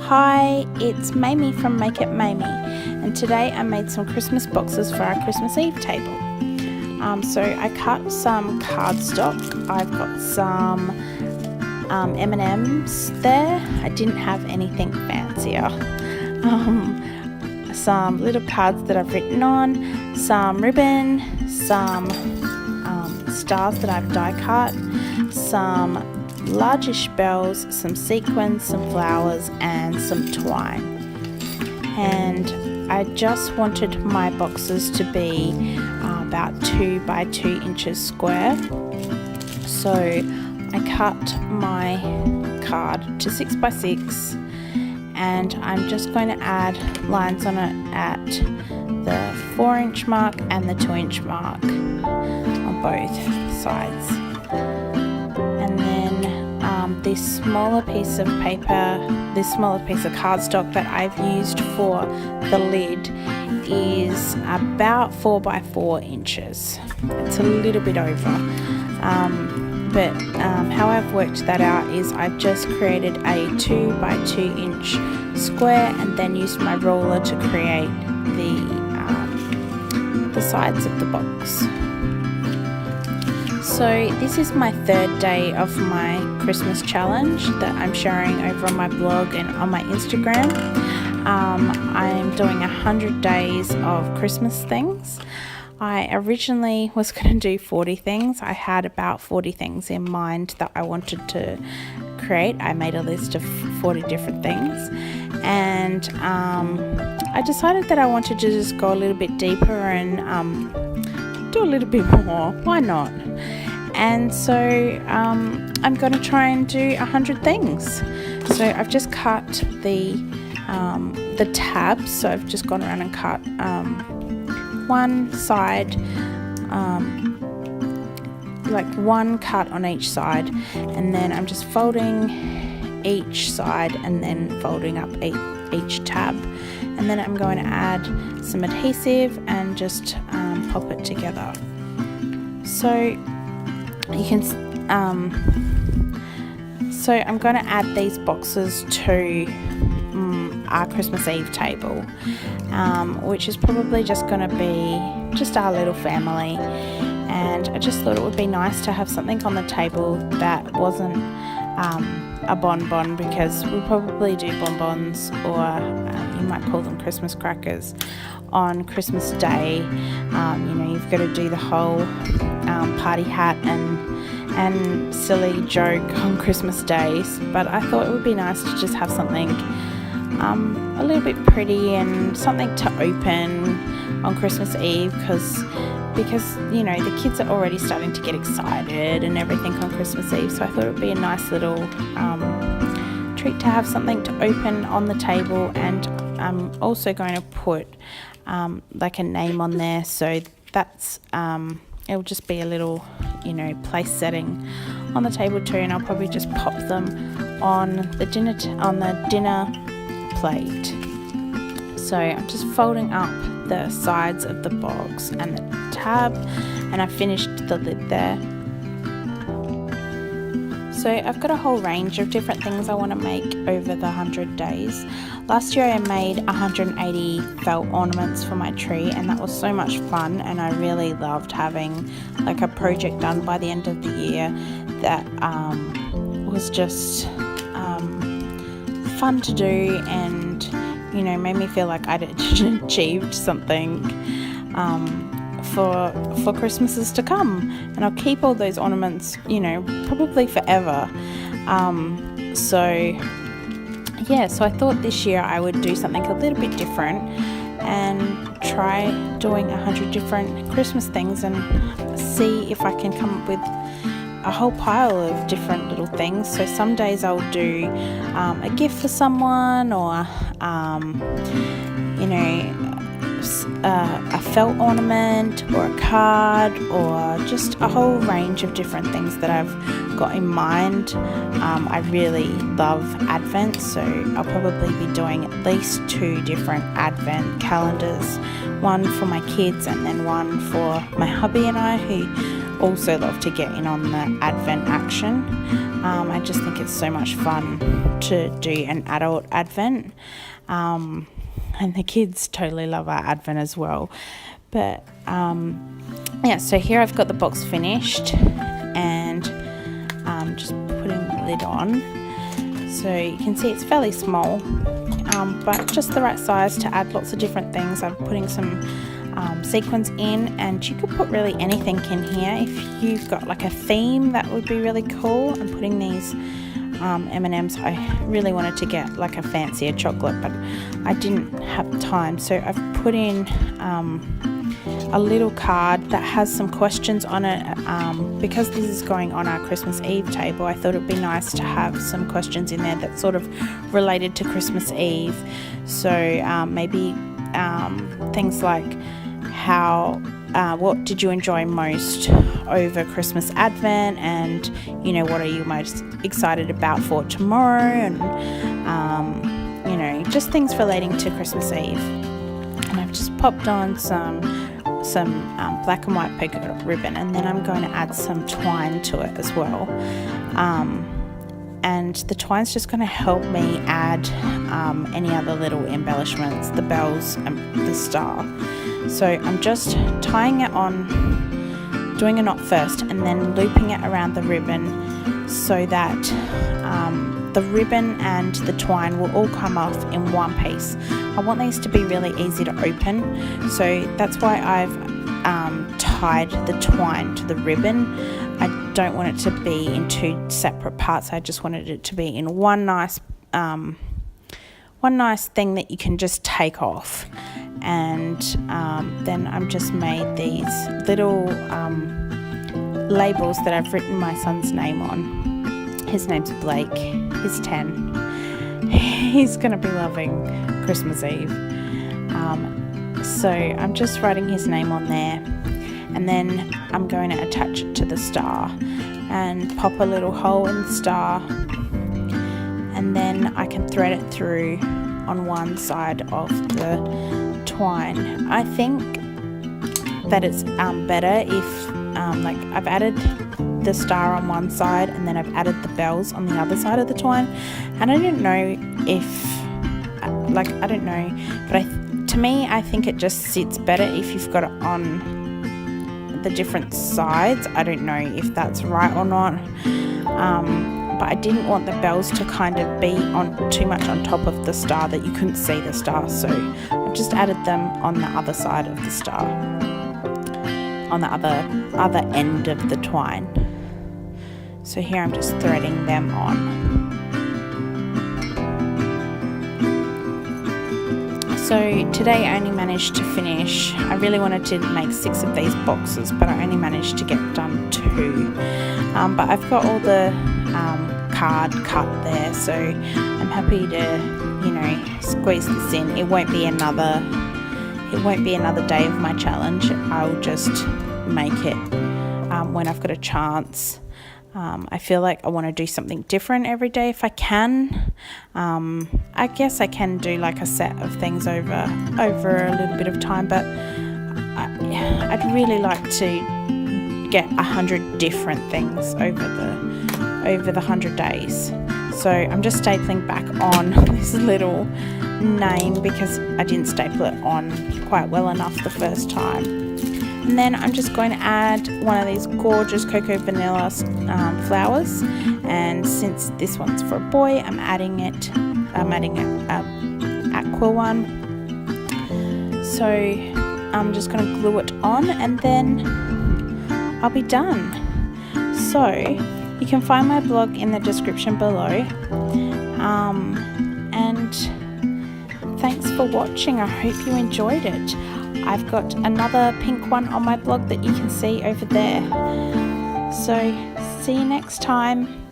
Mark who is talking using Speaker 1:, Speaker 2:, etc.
Speaker 1: Hi, it's Mamie from Make It Mamie, and today I made some Christmas boxes for our Christmas Eve table. So I cut some cardstock. I've got some M&Ms there. I didn't have anything fancier. Some little cards that I've written on, some ribbon, some stars that I've die cut, some largish bells, some sequins, some flowers and some twine. And I just wanted my boxes to be about 2 by 2 inches square. So I cut my card to 6 by 6 and I'm just going to add lines on it at the 4-inch mark and the 2-inch mark on both sides. And then this smaller piece of paper, this smaller piece of cardstock that I've used for the lid is about 4 by 4 inches. It's a little bit over. But how I've worked that out is I've just created a 2 by 2 inch square and then used my ruler to create the sides of the box. So this is my 3rd day of my Christmas challenge that I'm sharing over on my blog and on my Instagram. I'm doing 100 days of Christmas things. I originally was going to do 40 things. I had about 40 things in mind that I wanted to create. I made a list of 40 different things, and I decided that I wanted to just go a little bit deeper and do a little bit more. Why not? And so I'm going to try and do 100 things. So I've just cut the tabs. So I've just gone around and cut one side, like one cut on each side, and then I'm just folding each side and then folding up each tab, and then I'm going to add some adhesive and just pop it together. So you can so I'm going to add these boxes to our Christmas Eve table, which is probably just going to be just our little family. And I just thought it would be nice to have something on the table that wasn't a bonbon, because we probably do bonbons, or you might call them Christmas crackers, on Christmas Day. You've got to do the whole party hat and silly joke on Christmas days, but I thought it would be nice to just have something a little bit pretty and something to open on Christmas Eve, because the kids are already starting to get excited and everything on Christmas Eve. So I thought it would be a nice little treat to have something to open on the table. And I'm also going to put like a name on there, so that's it'll just be a little place setting on the table too, and I'll probably just pop them on the dinner plate. So I'm just folding up the sides of the box and the tab, and I finished the lid there. So I've got a whole range of different things I want to make over the 100 days. Last year I made 180 felt ornaments for my tree, and that was so much fun, and I really loved having like a project done by the end of the year that was just fun to do, and made me feel like I'd achieved something for Christmases to come. And I'll keep all those ornaments probably forever. So I thought this year I would do something a little bit different and try doing 100 different Christmas things and see if I can come up with a whole pile of different little things. So some days I'll do a gift for someone, or a felt ornament, or a card, or just a whole range of different things that I've got in mind. I really love Advent, so I'll probably be doing at least 2 different Advent calendars, one for my kids and then one for my hubby and I, who also love to get in on the Advent action. I just think it's so much fun to do an adult Advent, and the kids totally love our Advent as well. But yeah, so here I've got the box finished, and just putting the lid on. So you can see it's fairly small, but just the right size to add lots of different things. I'm putting some sequins in, and you could put really anything in here. If you've got like a theme, that would be really cool. I'm putting these M&Ms. I really wanted to get like a fancier chocolate, but I didn't have time, so I've put in a little card that has some questions on it. Because this is going on our Christmas Eve table, I thought it would be nice to have some questions in there that sort of related to Christmas Eve. So maybe things like what did you enjoy most over Christmas Advent, and what are you most excited about for tomorrow, and just things relating to Christmas Eve. And I've just popped on some black and white polka dot ribbon, and then I'm going to add some twine to it as well. And the twine's just going to help me add any other little embellishments, the bells and the star. So I'm just tying it on, doing a knot first, and then looping it around the ribbon so that the ribbon and the twine will all come off in one piece. I want these to be really easy to open, so that's why I've tied the twine to the ribbon. I don't want it to be in two separate parts. I just wanted it to be in one nice thing that you can just take off. And then I've just made these little labels that I've written my son's name on. His name's Blake. He's 10. He's going to be loving Christmas Eve. So I'm just writing his name on there, and then I'm going to attach it to the star and pop a little hole in the star, and then I can thread it through on one side of the twine. I think that it's better if like I've added the star on one side, and then I've added the bells on the other side of the twine. And I don't know if I don't know, but to me I think it just sits better if you've got it on the different sides. I don't know if that's right or not, but I didn't want the bells to kind of be on too much on top of the star that you couldn't see the star, so I just added them on the other side of the star, on the other end of the twine. So here I'm just threading them on. So today I only managed to finish, I really wanted to make 6 of these boxes, but I only managed to get done 2. But I've got all the card cut there, so I'm happy to, squeeze this in. It won't be another day of my challenge. I'll just make it when I've got a chance. I feel like I want to do something different every day if I can. I guess I can do like a set of things over a little bit of time, but I'd really like to get 100 different things over the 100 days. So I'm just stapling back on this little name because I didn't staple it on quite well enough the first time. And then I'm just going to add one of these gorgeous cocoa vanilla flowers, and since this one's for a boy, I'm adding an aqua one. So I'm just going to glue it on, and then I'll be done. So you can find my blog in the description below, and thanks for watching. I hope you enjoyed it. I've got another pink one on my blog that you can see over there. So see you next time.